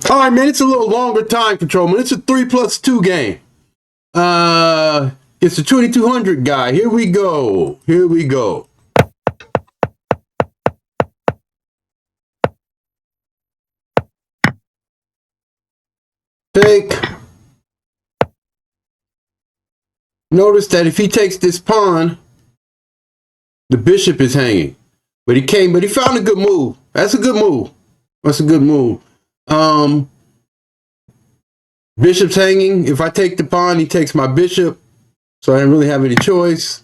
All right, man, it's a little longer time control, man. It's a 3+2 game. It's a 2200 guy. Here we go. Here we go. Take. Notice that if he takes this pawn, the bishop is hanging. But he found a good move. That's a good move. That's a good move. Bishop's hanging. If I take the pawn, he takes my bishop. So I didn't really have any choice.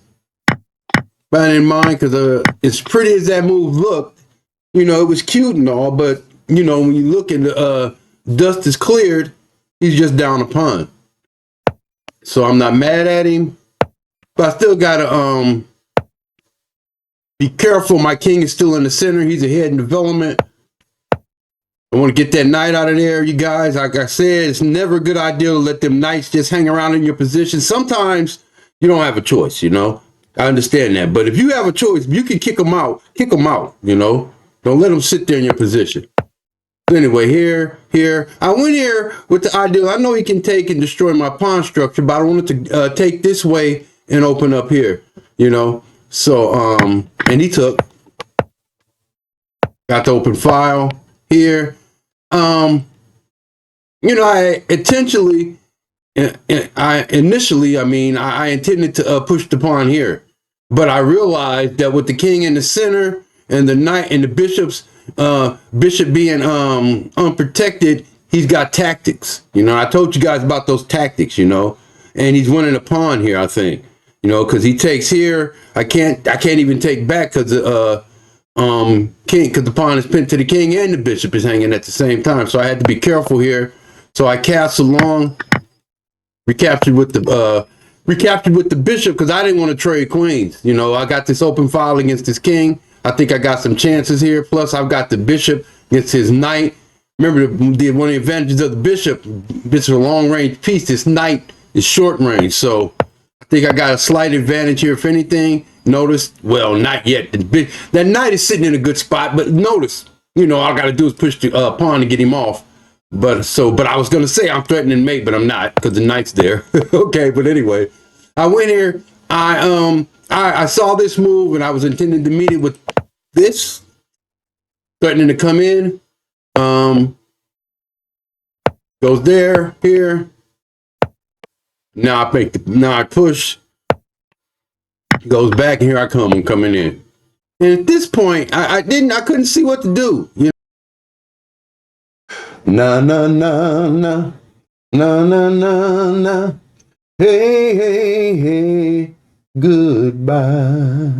But I didn't mind because as pretty as that move looked, you know, it was cute and all. But, you know, when you look and the dust is cleared, he's just down a pawn. So I'm not mad at him. But I still got to be careful. My king is still in the center. He's ahead in development. I want to get that knight out of there, you guys. Like I said, it's never a good idea to let them knights just hang around in your position. Sometimes you don't have a choice, you know. I understand that. But if you have a choice, you can kick them out. Kick them out, you know. Don't let them sit there in your position. So anyway, here. I went here with the idea. I know he can take and destroy my pawn structure, but I wanted to take this way and open up here, you know. So, and he took. Got the open file here. You know, I intended to push the pawn here, but I realized that with the king in the center and the knight and the bishop being unprotected, he's got tactics. You know, I told you guys about those tactics, you know, and he's winning a pawn here, I think, you know, because he takes here. I can't even take back because because the pawn is pinned to the king and the bishop is hanging at the same time. So I had to be careful here. So I castled long, recaptured with the bishop because I didn't want to trade queens. You know, I got this open file against this king. I think I got some chances here. Plus, I've got the bishop against his knight. Remember, one of the advantages of the bishop is a long range piece. This knight is short range. So I think I got a slight advantage here, if anything. Notice, well, not yet. That knight is sitting in a good spot, but notice, you know, all I got to do is push the pawn to get him off. But I was going to say I'm threatening mate, but I'm not because the knight's there. Okay, but anyway, I went here. I saw this move and I was intending to meet it with this, threatening to come in. Goes there, here. Now I push. Goes back, and here I come. I'm coming in. And at this point, I couldn't see what to do. You know? Na. Hey, goodbye.